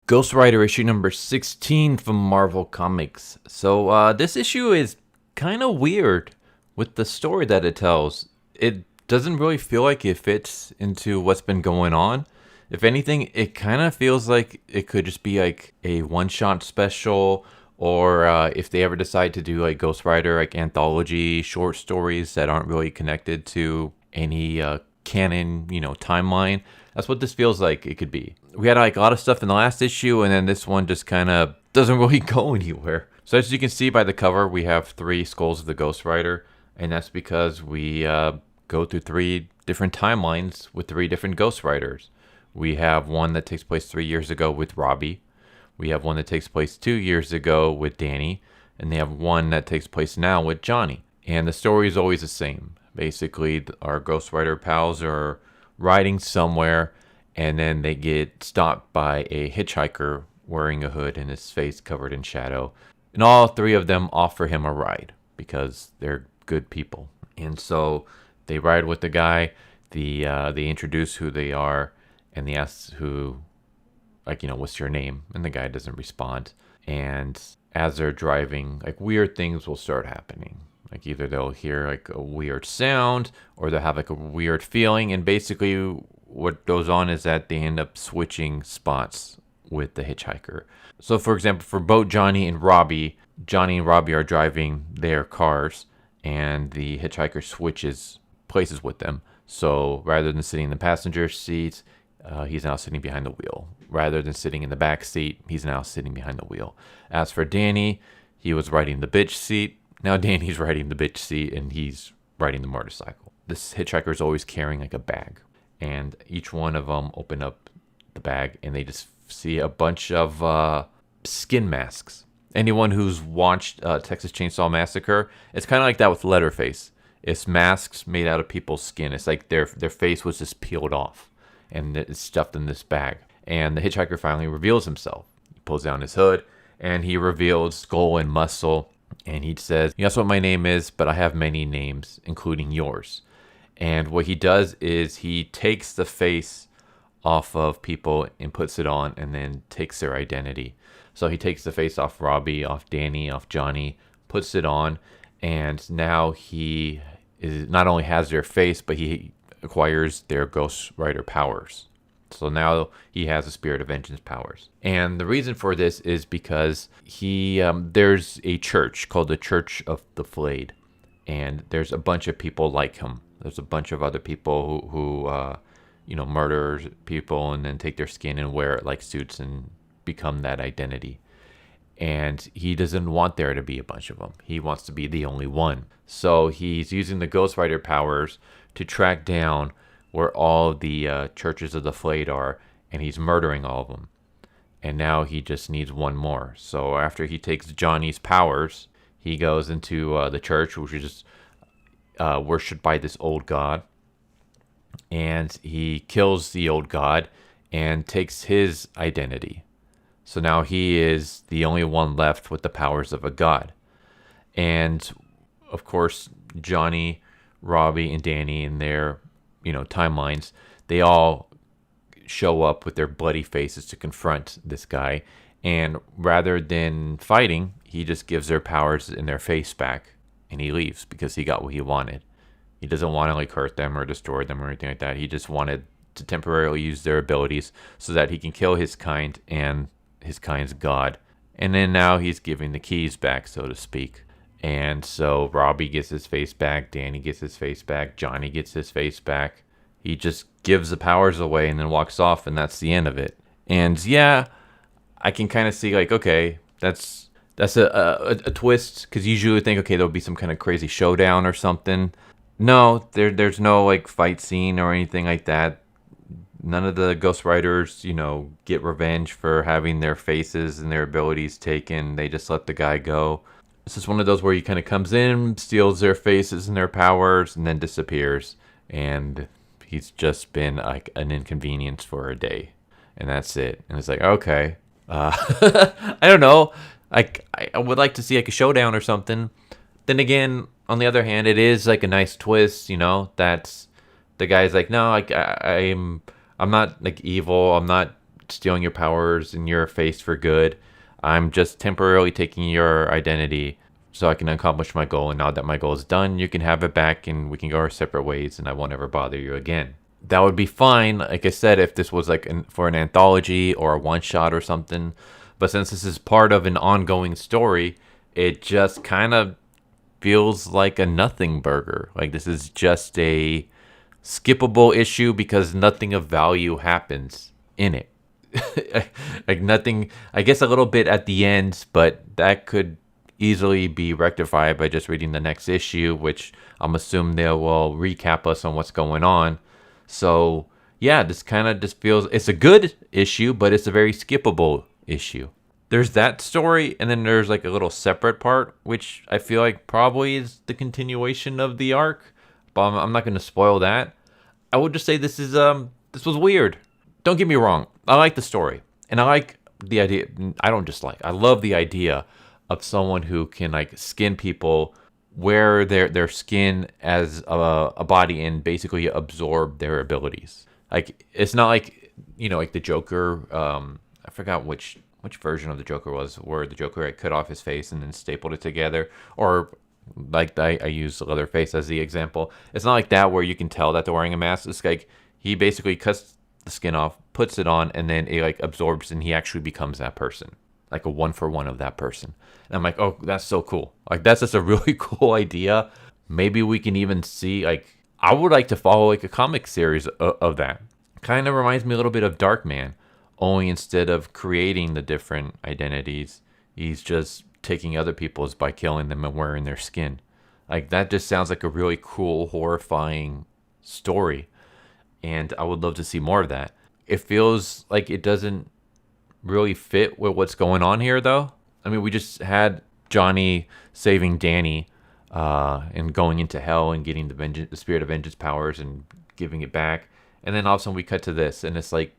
Ghost Rider issue number 16 from Marvel Comics. So this issue is kind of weird with the story that it tells. It doesn't really feel like it fits into what's been going on. If anything, it kind of feels like it could just be like a one-shot special, or if they ever decide to do like Ghost Rider, like anthology short stories that aren't really connected to any canon, timeline. That's what this feels like it could be. We had like a lot of stuff in the last issue, and then this one just kind of doesn't really go anywhere. So as you can see by the cover, we have 3 skulls of the Ghost Rider, and that's because we go through 3 different timelines with 3 different Ghost Riders. We have one that takes place 3 years ago with Robbie. We have one that takes place 2 years ago with Danny, and they have one that takes place now with Johnny. And the story is always the same. Basically, our Ghost Rider pals are riding somewhere, and then they get stopped by a hitchhiker wearing a hood and his face covered in shadow. And all 3 of them offer him a ride because they're good people. And so they ride with the guy. They introduce who they are, and they ask what's your name? And the guy doesn't respond. And as they're driving, like weird things will start happening. Like either they'll hear like a weird sound, or they'll have like a weird feeling. And basically what goes on is that they end up switching spots with the hitchhiker. So for example, for both Johnny and Robbie are driving their cars, and the hitchhiker switches places with them. So rather than sitting in the passenger seat, he's now sitting behind the wheel. Rather than sitting in the back seat, he's now sitting behind the wheel. As for Danny, he was riding the bitch seat. Now Danny's riding the bitch seat, and he's riding the motorcycle. This hitchhiker is always carrying like a bag, and each one of them open up the bag, and they just see a bunch of skin masks. Anyone who's watched Texas Chainsaw Massacre, it's kind of like that with Leatherface. It's masks made out of people's skin. It's like their face was just peeled off, and it's stuffed in this bag. And the hitchhiker finally reveals himself. He pulls down his hood, and he reveals skull and muscle. And he says, "That's what my name is, but I have many names, including yours." And what he does is he takes the face off of people and puts it on, and then takes their identity. So he takes the face off Robbie, off Danny, off Johnny, puts it on, and now he is not only has their face, but he acquires their Ghost Rider powers. So now he has the Spirit of Vengeance powers. And the reason for this is because there's a church called the Church of the Flayed. And there's a bunch of people like him. There's a bunch of other people who murder people and then take their skin and wear it like suits and become that identity. And he doesn't want there to be a bunch of them. He wants to be the only one. So he's using the Ghost Rider powers to track down where all the churches of the Flayed are, and he's murdering all of them. And now he just needs one more. So after he takes Johnny's powers, he goes into the church, which is worshipped by this old god. And he kills the old god and takes his identity. So now he is the only one left with the powers of a god. And of course, Johnny, Robbie, and Danny in their timelines, they all show up with their bloody faces to confront this guy. And rather than fighting, he just gives their powers in their face back, and he leaves because he got what he wanted. He doesn't want to like hurt them or destroy them or anything like that. He just wanted to temporarily use their abilities so that he can kill his kind and his kind's god. And then now he's giving the keys back, so to speak. And so Robbie gets his face back, Danny gets his face back, Johnny gets his face back. He just gives the powers away and then walks off, and that's the end of it. And yeah, I can kind of see like, okay, that's a twist, because you usually think, okay, there'll be some kind of crazy showdown or something. No, there's no like fight scene or anything like that. None of the Ghost Riders, get revenge for having their faces and their abilities taken. They just let the guy go. It's just one of those where he kind of comes in, steals their faces and their powers, and then disappears. And he's just been like an inconvenience for a day. And that's it. And it's like, okay. I don't know. I would like to see like a showdown or something. Then again, on the other hand, it is like a nice twist, that's the guy's like, no, I'm not like evil. I'm not not stealing your powers in your face for good. I'm just temporarily taking your identity so I can accomplish my goal. And now that my goal is done, you can have it back and we can go our separate ways and I won't ever bother you again. That would be fine, like I said, if this was like for an anthology or a one-shot or something. But since this is part of an ongoing story, it just kind of feels like a nothing burger. Like this is just a skippable issue because nothing of value happens in it. Like nothing, I guess a little bit at the end, but that could easily be rectified by just reading the next issue, which I'm assuming they will recap us on what's going on. So yeah, this kind of just feels, it's a good issue, but it's a very skippable issue. There's that story, and then there's like a little separate part, which I feel like probably is the continuation of the arc, but I'm not going to spoil that. I would just say this was weird. Don't get me wrong. I like the story, and I like the idea. I love the idea of someone who can like skin people, wear their skin as a body, and basically absorb their abilities. Like it's not like, like the Joker. I forgot which version of the Joker was, where the Joker had cut off his face and then stapled it together, or like I use Leatherface as the example. It's not like that where you can tell that they're wearing a mask. It's like he basically cuts the skin off, puts it on, and then it like absorbs, and he actually becomes that person, like a 1-for-1 of that person. And I'm like, oh, that's so cool. Like that's just a really cool idea. Maybe we can even see, like, I would like to follow like a comic series of that. Kind of reminds me a little bit of Darkman, only instead of creating the different identities, he's just taking other people's by killing them and wearing their skin. Like that just sounds like a really cool, horrifying story. And I would love to see more of that. It feels like it doesn't really fit with what's going on here, though. I mean, we just had Johnny saving Danny and going into hell and getting the spirit of vengeance powers and giving it back. And then all of a sudden we cut to this, and it's like,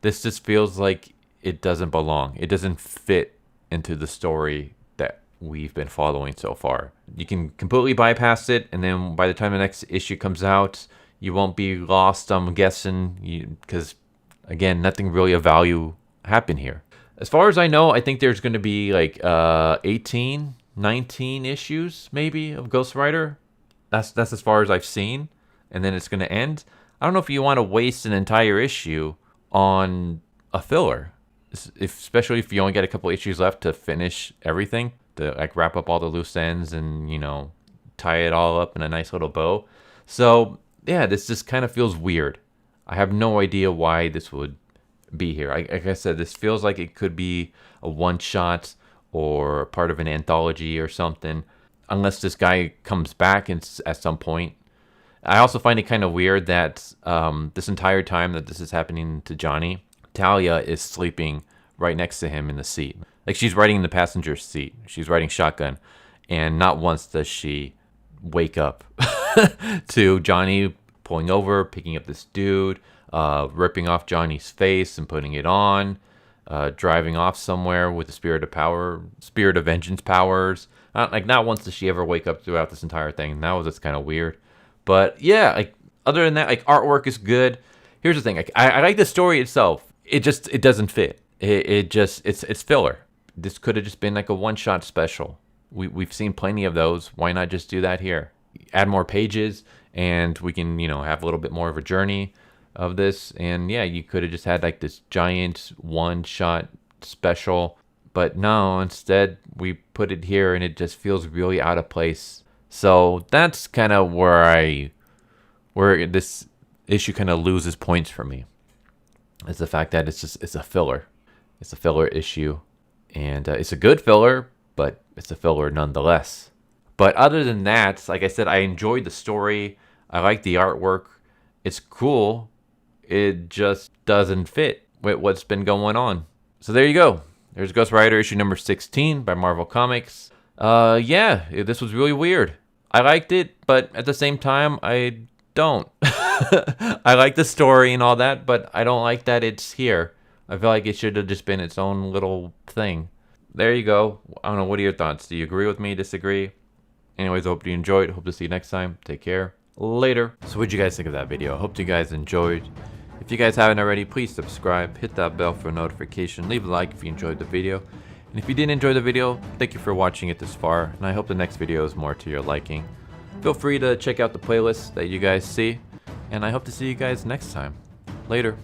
this just feels like it doesn't belong. It doesn't fit into the story that we've been following so far. You can completely bypass it, and then by the time the next issue comes out, you won't be lost, I'm guessing, because, again, nothing really of value happened here. As far as I know, I think there's going to be like 18, 19 issues, maybe, of Ghost Rider. That's as far as I've seen, and then it's going to end. I don't know if you want to waste an entire issue on a filler, especially if you only get a couple issues left to finish everything, to like wrap up all the loose ends and, tie it all up in a nice little bow. So yeah, this just kind of feels weird. I have no idea why this would be here. Like I said, this feels like it could be a one-shot or part of an anthology or something, unless this guy comes back at some point. I also find it kind of weird that this entire time that this is happening to Johnny, Talia is sleeping right next to him in the seat. Like she's riding in the passenger seat. She's riding shotgun. And not once does she wake up to Johnny pulling over, picking up this dude, ripping off Johnny's face and putting it on, driving off somewhere with the spirit of vengeance powers. Not once does she ever wake up throughout this entire thing. That was just kind of weird. But yeah, like other than that, like artwork is good. Here's the thing, like, I like the story itself. It doesn't fit. It's filler. This could have just been like a one-shot special. We've seen plenty of those. Why not just do that here? Add more pages, and we can have a little bit more of a journey of this. And yeah, you could have just had like this giant one-shot special. But no, instead we put it here, and it just feels really out of place. So that's kind of where this issue kind of loses points for me. It's the fact that it's a filler. It's a filler issue, and it's a good filler, but it's a filler nonetheless. But other than that, like I said, I enjoyed the story. I like the artwork. It's cool. It just doesn't fit with what's been going on. So there you go. There's Ghost Rider issue number 16 by Marvel Comics. Yeah, this was really weird. I liked it, but at the same time, I don't. I like the story and all that, but I don't like that it's here. I feel like it should have just been its own little thing. There you go. I don't know. What are your thoughts? Do you agree with me? Disagree? Anyways, I hope you enjoyed. Hope to see you next time. Take care. Later. So what did you guys think of that video? I hope you guys enjoyed. If you guys haven't already, please subscribe, hit that bell for a notification, leave a like if you enjoyed the video. And if you didn't enjoy the video, thank you for watching it this far, and I hope the next video is more to your liking. Feel free to check out the playlist that you guys see, and I hope to see you guys next time. Later.